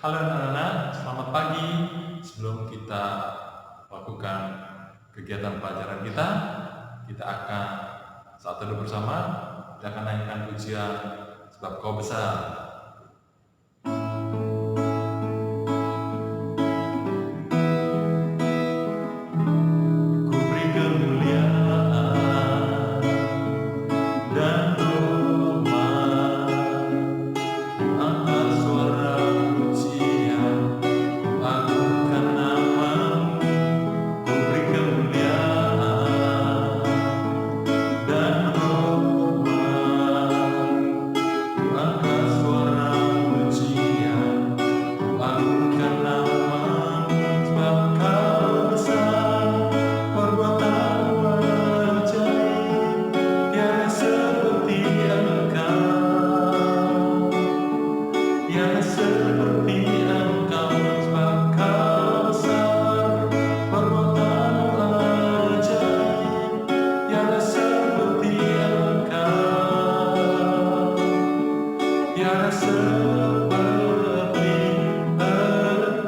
Halo anak-anak, selamat pagi. Sebelum kita lakukan kegiatan pelajaran kita akan saat teduh bersama, kita akan naikkan pujian sebab Kau besar. Ku beri kemuliaan dan hormat, angkat suara pujian, ku agungkan nama-Mu. Ku beri kemuliaan dan hormat, ku angkat suara pujian, ku agungkan nama-Mu. Sebab Kau besar, perbuatanmu ajaib, tiada seperti Engkau, tiada seperti Engkau. Sebab Kau besar, perbuatanmu ajaib, tiada seperti Engkau, tiada seperti Engkau.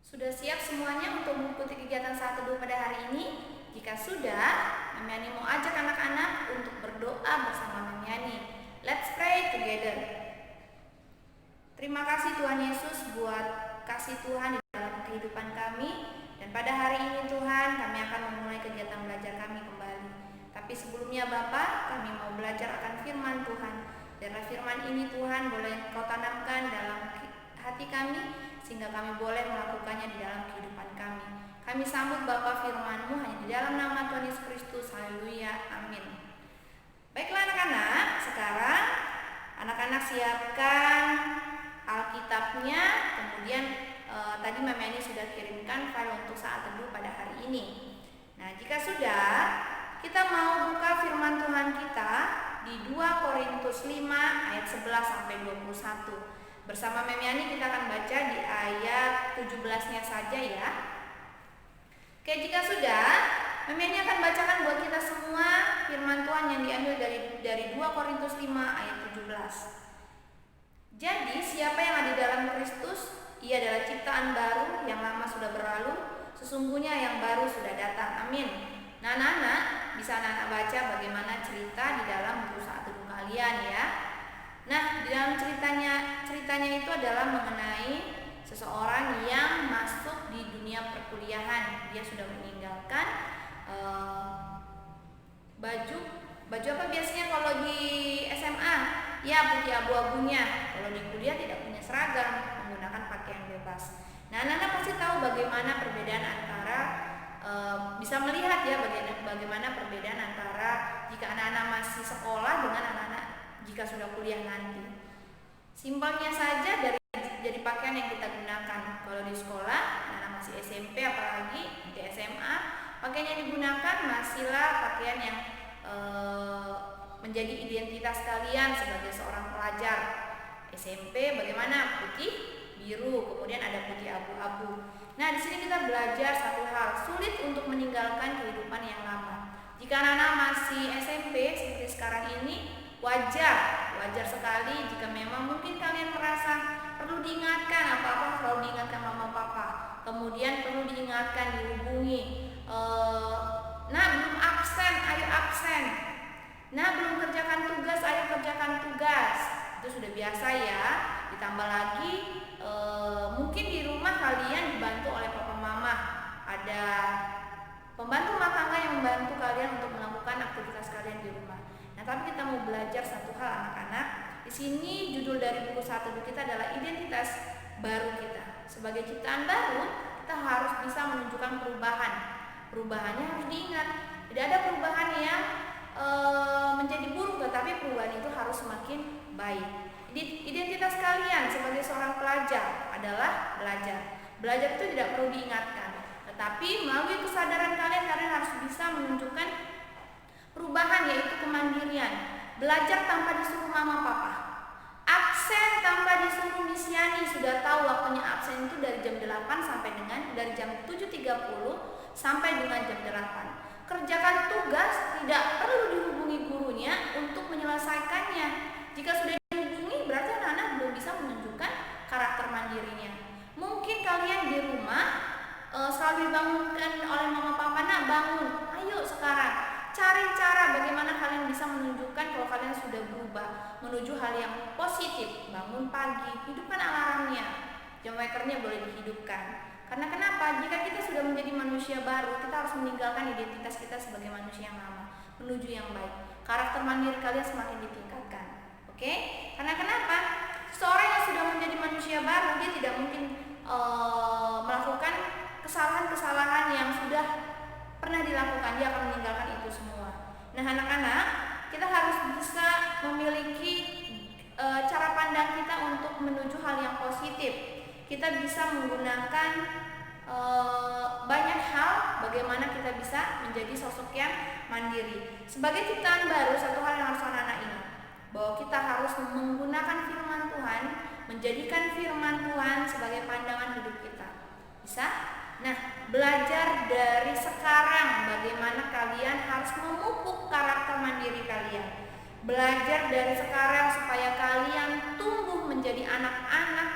Sudah siap semuanya untuk mengikuti kegiatan saat teduh pada hari ini? Jika sudah, Mami Yani mau ajak anak-anak untuk berdoa bersama Mami Yani. Let's pray together. Terima kasih Tuhan Yesus buat kasih Tuhan di dalam kehidupan kami. Dan pada hari ini Tuhan, kami akan memulai kegiatan belajar kami kembali. Tapi sebelumnya Bapa, kami mau belajar akan firman Tuhan. Biarlah firman ini Tuhan boleh Kau tanamkan dalam hati kami, sehingga kami boleh melakukannya di dalam kehidupan kami. Kami sambut Bapa firman-Mu hanya di dalam nama Tuhan Yesus Kristus. Haleluya. Amin. Baiklah anak-anak, sekarang anak-anak siapkan Alkitabnya. Kemudian tadi Mami Yani sudah kirimkan file untuk saat teduh pada hari ini. Nah, jika sudah, kita mau buka firman Tuhan kita di 2 Korintus 5 ayat 11 sampai 21. Bersama Mami Yani kita akan baca di ayat 17-nya saja ya. Oke, jika sudah, Mami Yani akan bacakan buat kita semua firman Tuhan yang diambil dari 2 Korintus 5 ayat 17. Jadi, siapa yang ada di dalam Kristus, ia adalah ciptaan baru, yang lama sudah berlalu, sesungguhnya yang baru sudah datang. Amin. Nah, anak-anak, bisa anak-anak baca bagaimana cerita di dalam buku saat teduh kalian ya. Nah, di dalam ceritanya itu adalah mengenai seseorang yang masuk di dunia perkuliahan. Dia sudah meninggalkan baju apa biasanya kalau di SMA? Ya, putih abu-abunya. Kalau di kuliah tidak punya seragam, menggunakan pakaian bebas. Nah, anak-anak pasti tahu bagaimana perbedaan antara bisa melihat ya bagaimana perbedaan antara jika anak-anak masih sekolah dengan anak-anak jika sudah kuliah nanti. Simpelnya saja dari pakaian yang kita gunakan. Kalau di sekolah, anak masih SMP apalagi di SMA, pakaian yang digunakan masihlah pakaian yang menjadi identitas kalian sebagai seorang pelajar. SMP bagaimana? Putih, biru, kemudian ada putih abu-abu. Nah, di sini kita belajar satu hal, sulit untuk meninggalkan kehidupan yang lama. Jika anak-anak masih SMP seperti sekarang ini, wajar sekali jika memang mungkin kalian merasa perlu diingatkan, apa-apa selalu diingatkan mama papa, kemudian perlu diingatkan, dihubungi, nah belum absen, ayo absen, nah belum kerjakan tugas, ayo kerjakan tugas. Itu sudah biasa ya. Ditambah lagi mungkin di rumah kalian dibantu oleh papa mama, ada pembantu rumah tangga yang membantu kalian untuk melakukan aktivitas kalian di rumah. Nah, tapi kita mau belajar satu hal anak-anak. Di sini judul dari buku saat teduh kita adalah identitas baru kita. Sebagai ciptaan baru, kita harus bisa menunjukkan perubahan. Perubahannya harus diingat. Tidak ada perubahan yang menjadi buruk, tetapi perubahan itu harus semakin baik. Identitas kalian sebagai seorang pelajar adalah belajar. Belajar itu tidak perlu diingatkan, tetapi melalui kesadaran kalian harus bisa menunjukkan perubahan, yaitu kemandirian. Belajar tanpa disuruh mama papa, absen tanpa disuruh Miss Yani. Sudah tahu waktunya absen itu dari jam 8 sampai dengan dari jam 7.30 sampai dengan jam 8. kerjakan tugas tidak perlu dihubungi gurunya untuk menyelesaikannya. Jika sudah dihubungi berarti anak-anak belum bisa menunjukkan karakter mandirinya. Mungkin kalian di rumah selalu dibangunkan oleh mama papa, nak bangun, ayo sekarang cari cara bagaimana kalian bisa menunjukkan kalau kalian sudah berubah menuju hal yang positif. Bangun pagi, hidupkan alarmnya, jam wakernya boleh dihidupkan. Karena kenapa? Jika kita sudah menjadi manusia baru, kita harus meninggalkan identitas kita sebagai manusia yang lama menuju yang baik. Karakter mandiri kalian semakin ditingkatkan. Oke? Karena kenapa? Seorang yang sudah menjadi manusia baru, dia tidak mungkin melakukan kesalahan-kesalahan yang sudah pernah dilakukan. Dia akan meninggalkan itu semua. Nah, anak-anak, kita harus bisa memiliki cara pandang kita untuk menuju hal yang positif. Kita bisa menggunakan banyak hal bagaimana kita bisa menjadi sosok yang mandiri. Sebagai ciptaan baru, satu hal yang harus anak-anak ingat, bahwa kita harus menggunakan firman Tuhan, menjadikan firman Tuhan sebagai pandangan hidup kita. Bisa? Nah, belajar dari sekarang bagaimana kalian harus memupuk karakter mandiri kalian. Belajar dari sekarang supaya kalian tumbuh menjadi anak-anak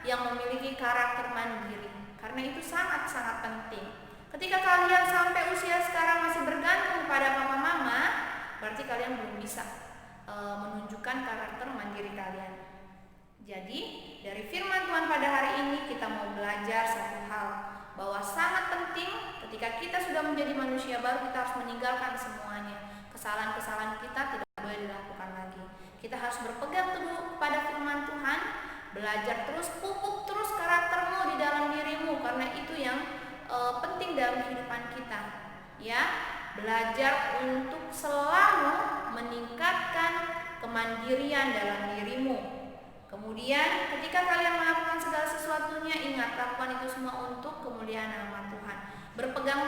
yang memiliki karakter mandiri. Karena itu sangat-sangat penting. Ketika kalian sampai usia sekarang masih bergantung pada papa mama, berarti kalian belum bisa menunjukkan karakter mandiri kalian. Jadi, dari firman Tuhan pada hari ini kita mau belajar satu hal, bahwa sangat penting ketika kita sudah menjadi manusia baru, kita harus meninggalkan semuanya. Kesalahan-kesalahan kita tidak boleh dilakukan lagi. Kita harus berpegang teguh pada firman Tuhan, belajar terus, pupuk terus karaktermu di dalam dirimu, karena itu yang penting dalam kehidupan kita. Ya, belajar untuk selalu meningkatkan kemandirian dalam dirimu. Kemudian ketika kalian melakukan segala sesuatunya, ingat, lakukan itu semua untuk kemuliaan nama Tuhan. Berpegang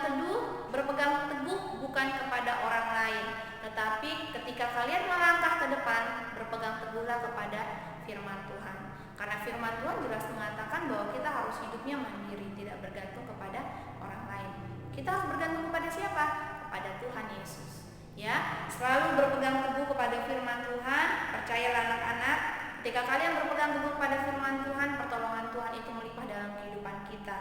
teguh bukan kepada orang lain, tetapi ketika kalian melangkah ke depan, berpegang teguhlah kepada firman Tuhan. Karena firman Tuhan jelas mengatakan bahwa kita harus hidupnya mandiri, tidak bergantung kepada orang lain. Kita harus bergantung kepada siapa? Kepada Tuhan Yesus. Ya, selalu berpegang teguh kepada firman Tuhan. Percayalah anak-anak, ketika kalian berpegang teguh kepada firman Tuhan, pertolongan Tuhan itu melimpah dalam kehidupan kita.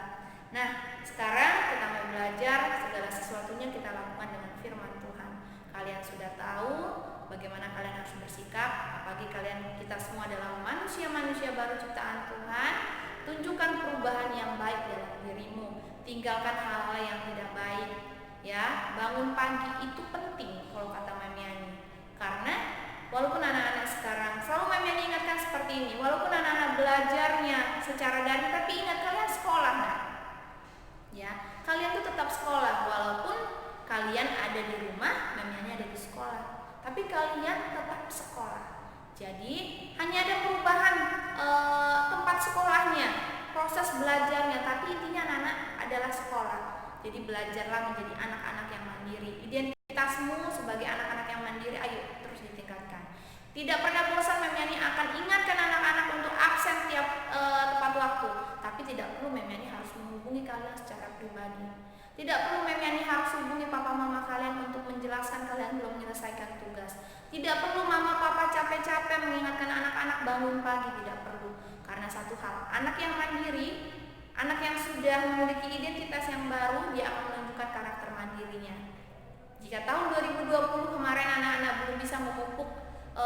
Nah, sekarang kita mau belajar segala sesuatunya kita lakukan dengan firman Tuhan. Kalian sudah tahu bagaimana kalian harus bersikap, apalagi kalian, kita semua adalah manusia-manusia baru ciptaan Tuhan. Tunjukkan perubahan yang baik dalam dirimu, tinggalkan hal-hal yang tidak baik. Ya, bangun pagi itu penting kalau kata Mami Yani. Karena walaupun anak-anak sekarang selalu Mami Yani ingatkan seperti ini, walaupun anak-anak belajarnya secara daring, tapi ingat kalian sekolah, nah. Ya, kalian tuh tetap sekolah walaupun kalian ada di rumah, Mami Yani ada di sekolah. Tapi kalian tetap sekolah. Jadi hanya ada perubahan tempat sekolahnya, proses belajarnya, tapi intinya anak-anak adalah sekolah. Jadi belajarlah menjadi anak-anak yang mandiri. Identitasmu sebagai anak-anak yang mandiri, ayo terus ditingkatkan. Tidak pernah bosan Mami Yani akan ingatkan anak-anak untuk absen tiap tepat waktu. Tapi tidak perlu Mami Yani harus menghubungi kalian secara pribadi. Tidak perlu Mami Yani harus hubungi papa mama kalian untuk menjelaskan kalian belum menyelesaikan tugas. Tidak perlu mama papa capek-capek mengingatkan anak-anak bangun pagi, tidak perlu. Karena satu hal, anak yang mandiri, anak yang sudah memiliki identitas yang baru, dia akan menunjukkan karakter mandirinya. Jika tahun 2020 kemarin anak-anak belum bisa memupuk,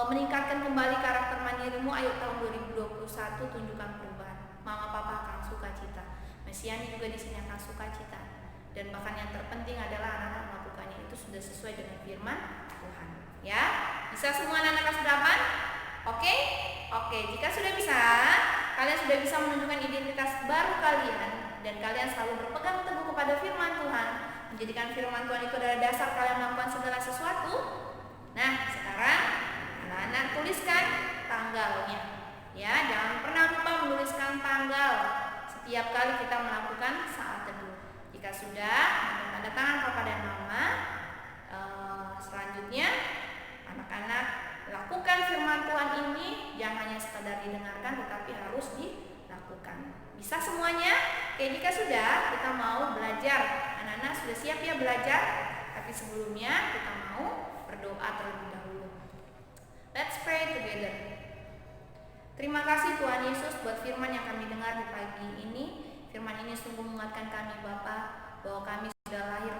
meningkatkan kembali karakter mandirimu, ayo tahun 2021 tunjukkan perubahan. Mama papa akan sukacita. Mesiani juga di sini akan sukacita. Dan bahkan yang terpenting adalah anak-anak melakukannya itu sudah sesuai dengan firman Tuhan. Ya, bisa semua anak-anak kelas 8? Oke? Oke, jika sudah bisa, kalian sudah bisa menunjukkan identitas baru kalian, dan kalian selalu berpegang teguh kepada firman Tuhan, menjadikan firman Tuhan itu adalah dasar kalian melakukan segala sesuatu. Nah, sekarang anak-anak tuliskan tanggalnya. Ya, jangan pernah lupa menuliskan tanggal setiap kali kita melakukan saat teduh. Jika sudah, tanda tangan papa dan mama. Selanjutnya, anak-anak lakukan firman Tuhan ini, jangan hanya sekadar didengarkan, tetapi harus dilakukan. Bisa semuanya? Oke, jika sudah, kita mau belajar. Anak-anak sudah siap ya belajar? Tapi sebelumnya kita mau berdoa terlebih dahulu. Let's pray together. Terima kasih Tuhan Yesus buat firman yang kami dengar di pagi ini. Firman ini sungguh menguatkan kami Bapa, bahwa kami sudah lahir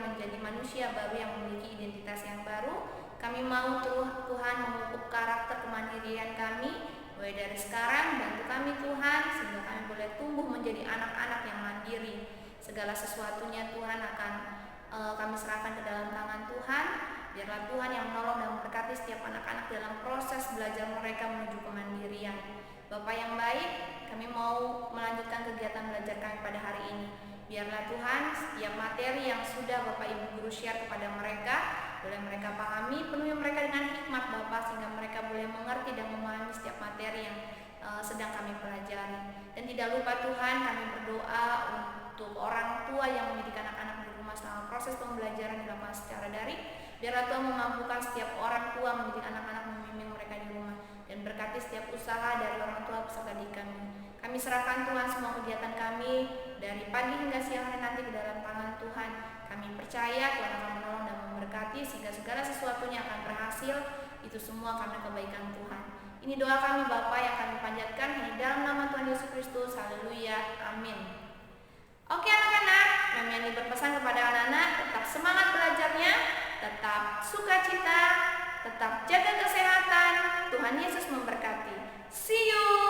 menjadi manusia baru yang memiliki identitas yang baru. Kami mau Tuhan memupuk karakter kemandirian kami mulai dari sekarang. Bantu kami Tuhan sehingga kami boleh tumbuh menjadi anak-anak yang mandiri. Segala sesuatunya Tuhan akan kami serahkan ke dalam tangan Tuhan. Biarlah Tuhan yang menolong dan memberkati setiap anak-anak dalam proses belajar mereka menuju kemandirian. Bapa yang baik, kami mau melanjutkan kegiatan belajar kami pada hari ini. Biarlah Tuhan setiap materi yang sudah Bapak Ibu Guru share kepada mereka, boleh mereka pahami, penuhi mereka dengan hikmat Bapa, sehingga mereka boleh mengerti dan memahami setiap materi yang sedang kami pelajari. Dan tidak lupa Tuhan, kami berdoa untuk orang tua yang mendidik anak-anak di rumah selama proses pembelajaran dilakukan secara daring. Biarlah Tuhan memampukan setiap orang tua mendidik anak-anak, membimbing mereka di rumah, dan berkati setiap usaha dari orang tua peserta didik kami. Kami serahkan Tuhan semua kegiatan kami dari pagi hingga siang hari nanti ke dalam tangan Tuhan. Kami percaya Tuhan akan menolong dan memberkati sehingga segala sesuatunya akan berhasil. Itu semua karena kebaikan Tuhan. Ini doa kami Bapa yang kami panjatkan hanya dalam nama Tuhan Yesus Kristus. Haleluya. Amin. Oke anak-anak, Mami Yani berpesan kepada anak-anak tetap semangat belajarnya, tetap sukacita, tetap jaga kesehatan. Tuhan Yesus memberkati. See you.